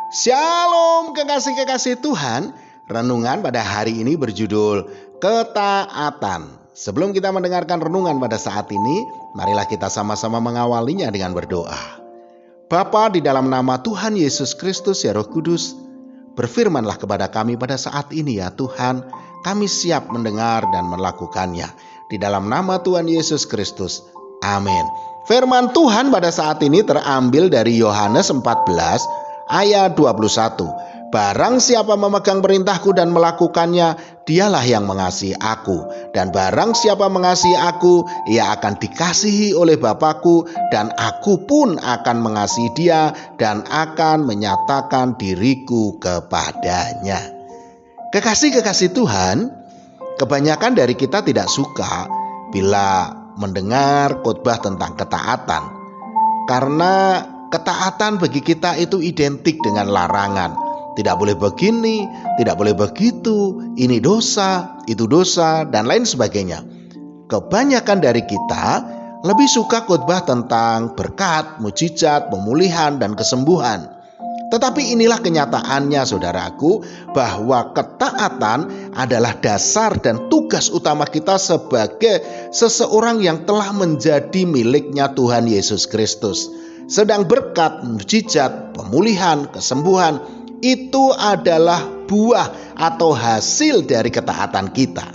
Shalom kekasih-kekasih Tuhan. Renungan pada hari ini berjudul Ketaatan. Sebelum kita mendengarkan renungan pada saat ini, marilah kita sama-sama mengawalinya dengan berdoa. Bapa, di dalam nama Tuhan Yesus Kristus ya Roh Kudus, berfirmanlah kepada kami pada saat ini ya Tuhan. Kami siap mendengar dan melakukannya. Di dalam nama Tuhan Yesus Kristus. Amin. Firman Tuhan pada saat ini terambil dari Yohanes 14 ayat 21. Barang siapa memegang perintahku dan melakukannya, dialah yang mengasihi aku. Dan barang siapa mengasihi aku, ia akan dikasihi oleh Bapa-Ku, dan aku pun akan mengasihi dia dan akan menyatakan diriku kepadanya. Kekasih-kekasih Tuhan, kebanyakan dari kita tidak suka bila mendengar khotbah tentang ketaatan. Karena ketaatan bagi kita itu identik dengan larangan. Tidak boleh begini, tidak boleh begitu, ini dosa, itu dosa, dan lain sebagainya. Kebanyakan dari kita lebih suka khotbah tentang berkat, mujizat, pemulihan, dan kesembuhan. Tetapi inilah kenyataannya saudaraku, bahwa ketaatan adalah dasar dan tugas utama kita sebagai seseorang yang telah menjadi miliknya Tuhan Yesus Kristus. Sedang berkat, mujizat, pemulihan, kesembuhan itu adalah buah atau hasil dari ketaatan kita.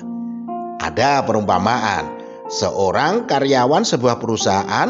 Ada perumpamaan, seorang karyawan sebuah perusahaan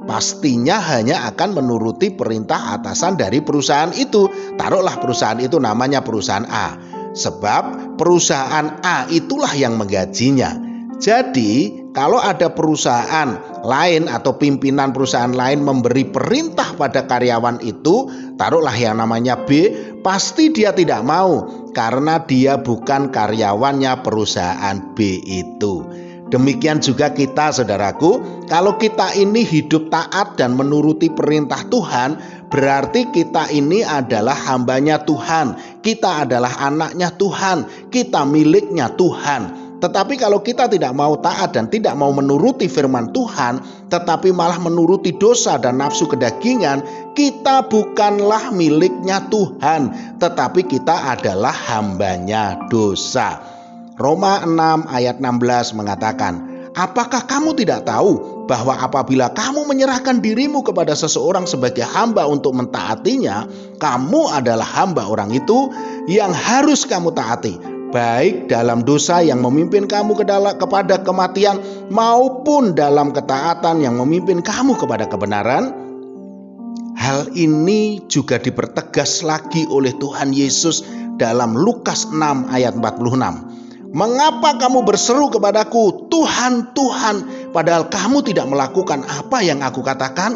pastinya hanya akan menuruti perintah atasan dari perusahaan itu. Taruhlah perusahaan itu namanya perusahaan A, sebab perusahaan A itulah yang menggajinya. Jadi kalau ada perusahaan lain atau pimpinan perusahaan lain memberi perintah pada karyawan itu, taruhlah yang namanya B, pasti dia tidak mau karena dia bukan karyawannya perusahaan B itu. Demikian juga kita saudaraku, kalau kita ini hidup taat dan menuruti perintah Tuhan, berarti kita ini adalah hambanya Tuhan, kita adalah anaknya Tuhan, kita miliknya Tuhan. Tetapi kalau kita tidak mau taat dan tidak mau menuruti firman Tuhan, tetapi malah menuruti dosa dan nafsu kedagingan, kita bukanlah miliknya Tuhan, tetapi kita adalah hambanya dosa. Roma 6 ayat 16 mengatakan, apakah kamu tidak tahu bahwa apabila kamu menyerahkan dirimu kepada seseorang sebagai hamba untuk mentaatinya, kamu adalah hamba orang itu yang harus kamu taati, baik dalam dosa yang memimpin kamu kepada kematian maupun dalam ketaatan yang memimpin kamu kepada kebenaran. Hal ini juga dipertegas lagi oleh Tuhan Yesus dalam Lukas 6 ayat 46. Mengapa kamu berseru kepadaku, Tuhan, Tuhan, padahal kamu tidak melakukan apa yang aku katakan?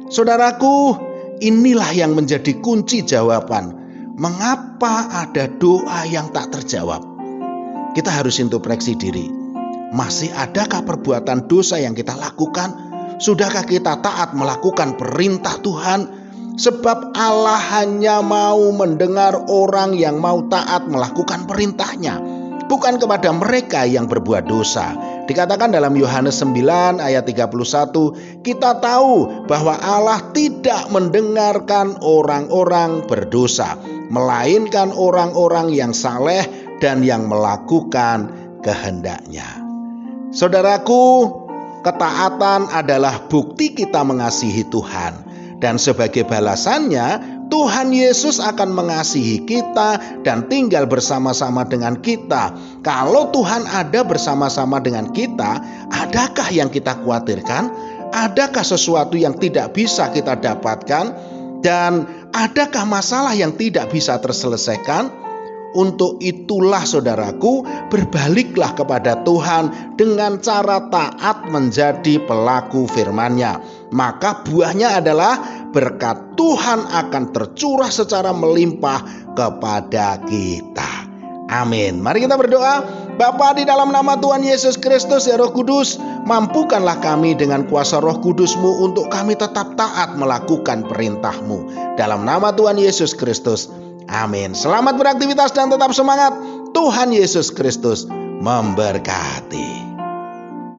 Saudaraku, inilah yang menjadi kunci jawaban. Mengapa ada doa yang tak terjawab? Kita harus introspeksi diri. Masih adakah perbuatan dosa yang kita lakukan? Sudahkah kita taat melakukan perintah Tuhan? Sebab Allah hanya mau mendengar orang yang mau taat melakukan perintahnya, bukan kepada mereka yang berbuat dosa. Dikatakan dalam Yohanes 9 ayat 31, kita tahu bahwa Allah tidak mendengarkan orang-orang berdosa, melainkan orang-orang yang saleh dan yang melakukan kehendaknya. Saudaraku, ketaatan adalah bukti kita mengasihi Tuhan. Dan sebagai balasannya, Tuhan Yesus akan mengasihi kita dan tinggal bersama-sama dengan kita. Kalau Tuhan ada bersama-sama dengan kita, adakah yang kita khawatirkan? Adakah sesuatu yang tidak bisa kita dapatkan? Dan adakah masalah yang tidak bisa terselesaikan? Untuk itulah saudaraku, berbaliklah kepada Tuhan dengan cara taat menjadi pelaku firman-Nya. Maka buahnya adalah berkat Tuhan akan tercurah secara melimpah kepada kita. Amin. Mari kita berdoa. Bapa, di dalam nama Tuhan Yesus Kristus ya Roh Kudus, mampukanlah kami dengan kuasa Roh Kudus-Mu untuk kami tetap taat melakukan perintah-Mu. Dalam nama Tuhan Yesus Kristus. Amin. Selamat beraktivitas dan tetap semangat. Tuhan Yesus Kristus memberkati.